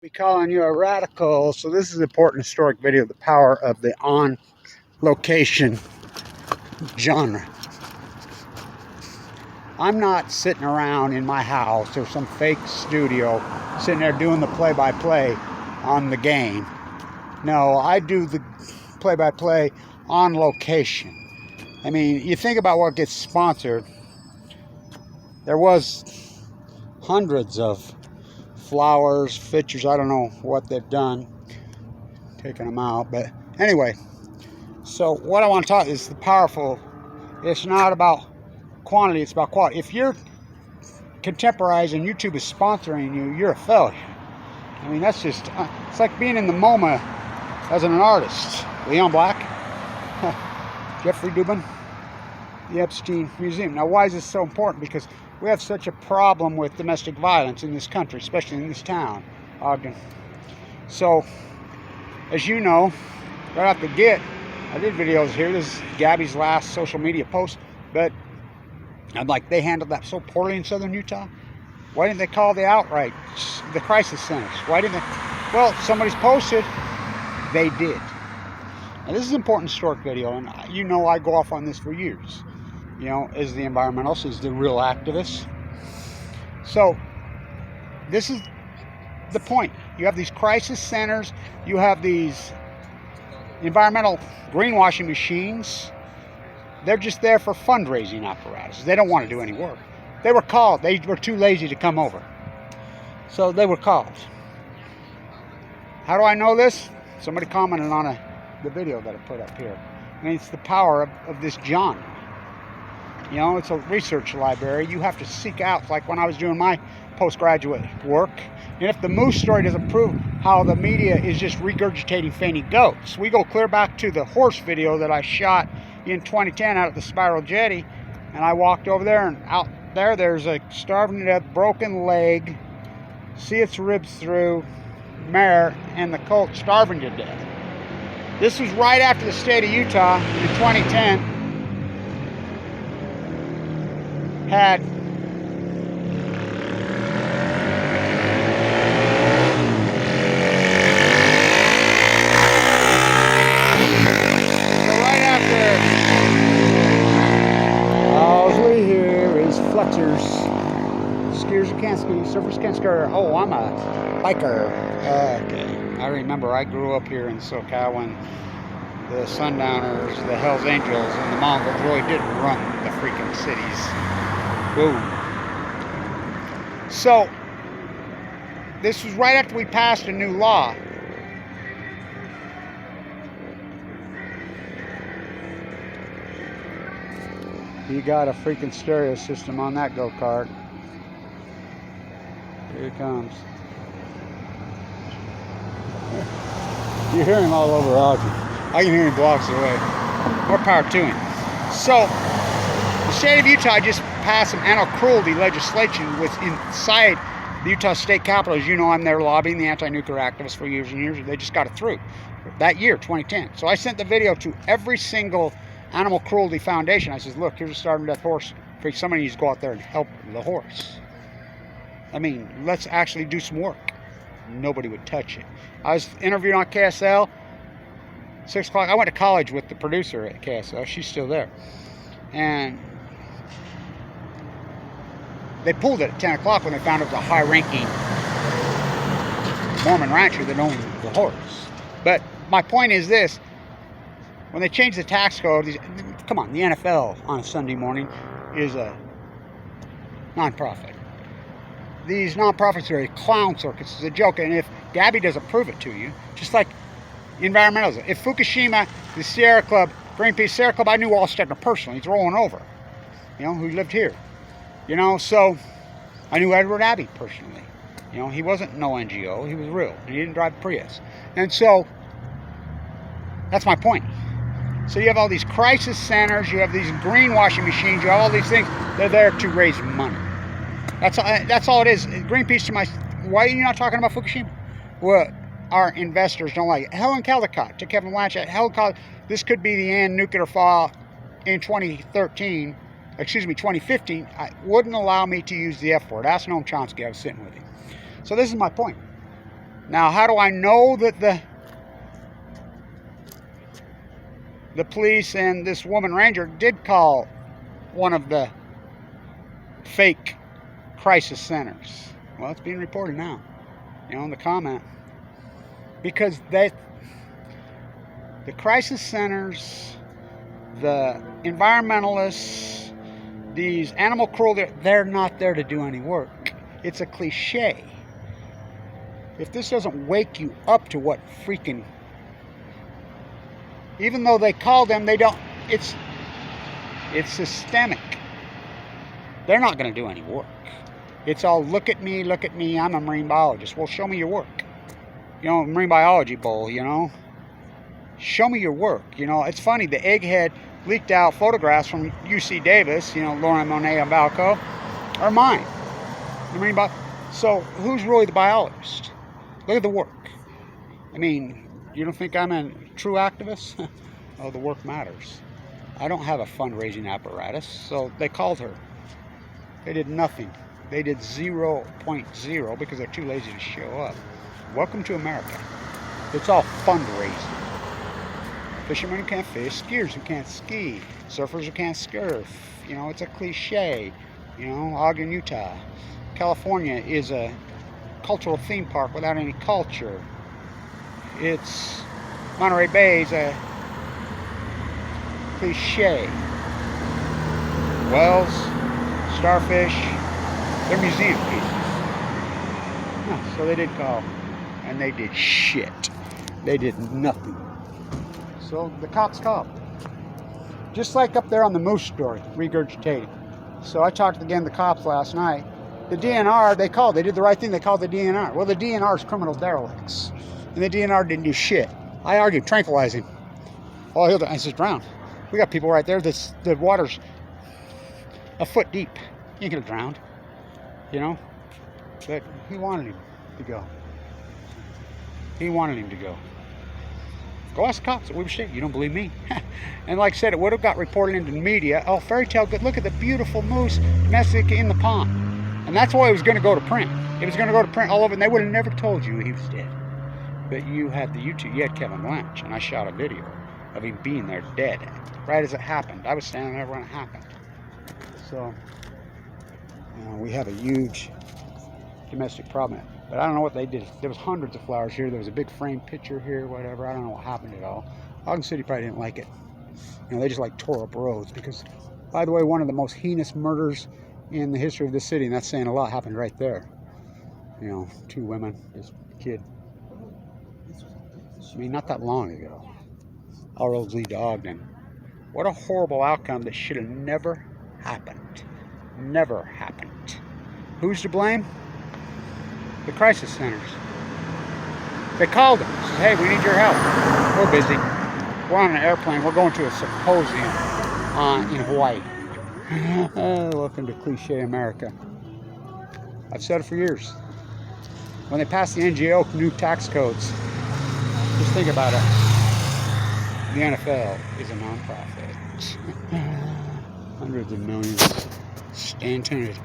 be calling you a radical. So this is an important historic video, the power of the on location genre. I'm not sitting around in my house or some fake studio sitting there doing the play-by-play on the game. No, I do the play-by-play on location. I mean, you think about what gets sponsored. There was hundreds of flowers, fixtures, I don't know what they've done, taking them out, but anyway. So what I want to talk is the powerful. It's not about quantity, it's about quality. If you're contemporizing, YouTube is sponsoring you, you're a failure. I mean, that's just, it's like being in the MoMA as an artist. Leon Black, Jeffrey Dubin, the Epstein Museum. Now, why is this so important? Because we have such a problem with domestic violence in this country, especially in this town, Ogden. So, as you know, right off the get, I did videos here. This is Gabby's last social media post, but I'm like, they handled that so poorly in southern Utah. Why didn't they call the outright, the crisis centers? Why didn't they? Well, somebody's posted. They did. Now, this is an important historic video, and you know I go off on this for years. You know, as the environmentalist, as the real activist. So, this is the point. You have these crisis centers. You have these environmental greenwashing machines. They're just there for fundraising apparatus. They don't want to do any work. They were called. They were too lazy to come over. So they were called. How do I know this? Somebody commented on the video that I put up here. I mean, it's the power of this genre. You know, it's a research library. You have to seek out, like when I was doing my postgraduate work. And if the moose story doesn't prove how the media is just regurgitating fainting goats, we go clear back to the horse video that I shot in 2010 out at the Spiral Jetty. And I walked over there, and out there, there's a starving to death, broken leg, see its ribs through, mare, and the colt starving to death. This was right after the state of Utah in 2010 had flexors, skiers who can't ski, surfers can't ski. Oh, I'm a biker. Okay. I remember I grew up here in SoCal when the Sundowners, the Hells Angels, and the Mongols really did run the freaking cities. Boom. So, this was right after we passed a new law. You got a freaking stereo system on that go-kart. Here it comes. You hear him all over Ogden. I can hear him blocks away. More power to him. So, the state of Utah just passed some animal cruelty legislation inside the Utah State Capitol. As you know, I'm there lobbying the anti-nuclear activists for years and years. They just got it through that year, 2010. So I sent the video to every single Animal Cruelty Foundation. I says, look, here's a starving death horse. Somebody needs to go out there and help the horse. I mean, let's actually do some work. Nobody would touch it. I was interviewed on KSL, 6 o'clock. I went to college with the producer at KSL. She's still there. And they pulled it at 10 o'clock when they found it was a high-ranking Mormon rancher that owned the horse. But my point is this. When they changed the tax code, come on, the NFL on a Sunday morning is a nonprofit. These nonprofits are a clown circus. It's a joke. And if Gabby doesn't prove it to you, just like environmentalism. If Fukushima, the Sierra Club, Greenpeace Sierra Club, I knew Walt Stettner personally. He's rolling over, you know, who lived here. You know, so I knew Edward Abbey personally. You know, he wasn't no NGO. He was real. And he didn't drive a Prius. And so that's my point. So you have all these crisis centers, you have these greenwashing machines, you have all these things. They're there to raise money. That's all it is. Greenpeace to my, why are you not talking about Fukushima? Well, our investors don't like it. Helen Caldicott, to Kevin Blanchett, Helen Caldicott, this could be the end nuclear fallout in 2015. I wouldn't allow me to use the F word. Ask Noam Chomsky, I was sitting with him. So this is my point. Now, how do I know that the police and this woman ranger did call one of the fake crisis centers? Well, it's being reported now, in the comment. Because the crisis centers, the environmentalists, these animal cruelty, they're not there to do any work. It's a cliche. If this doesn't wake you up to what freaking, even though they call them, they don't, it's systemic. They're not going to do any work. It's all, look at me, I'm a marine biologist. Well, show me your work. Marine biology bowl, Show me your work. It's funny, the egghead leaked out photographs from UC Davis, Lauren Monet and Balco, are mine. The marine so who's really the biologist? Look at the work. I mean, you don't think I'm a true activist? Oh, the work matters. I don't have a fundraising apparatus, so they called her. They did nothing. They did 0.0 because they're too lazy to show up. Welcome to America. It's all fundraising. Fishermen who can't fish, skiers who can't ski, surfers who can't surf. It's a cliche. Ogden, Utah. California is a cultural theme park without any culture. It's Monterey Bay is a cliche. Whales, starfish, they're museum pieces. So they did call, and they did shit. They did nothing. So the cops called. Just like up there on the moose story, regurgitating. So I talked again to the cops last night. The DNR, they called. They did the right thing. They called the DNR. Well, the DNR is criminal derelicts. And the DNR didn't do shit. I argued, tranquilize him. Oh, I said, drown. We got people right there. The water's a foot deep. You ain't gonna drown. But he wanted him to go. He wanted him to go. Go ask the cops. We were shit. You don't believe me? And like I said, it would have got reported into the media. Oh, fairy tale good. Look at the beautiful moose nesting in the pond. And that's why it was going to go to print. It was going to go to print all over, and they would have never told you he was dead. But you had the YouTube. You had Kevin Lynch, and I shot a video of him being there dead, right as it happened. I was standing there when it happened. So, we have a huge domestic problem. But I don't know what they did. There was hundreds of flowers here. There was a big framed picture here, whatever. I don't know what happened at all. Ogden City probably didn't like it. They just tore up roads because, by the way, one of the most heinous murders in the history of the city, and that's saying a lot, happened right there. 2 women, this kid. I mean, not that long ago. All roads lead to Ogden. What a horrible outcome that should have never happened. Never happened. Who's to blame? The crisis centers. They called them. Said, hey, we need your help. We're busy. We're on an airplane. We're going to a symposium in Hawaii. Welcome to cliche America. I've said it for years. When they passed the NGO new tax codes, just think about it. The NFL is a nonprofit. Hundreds of millions. Stay tuned.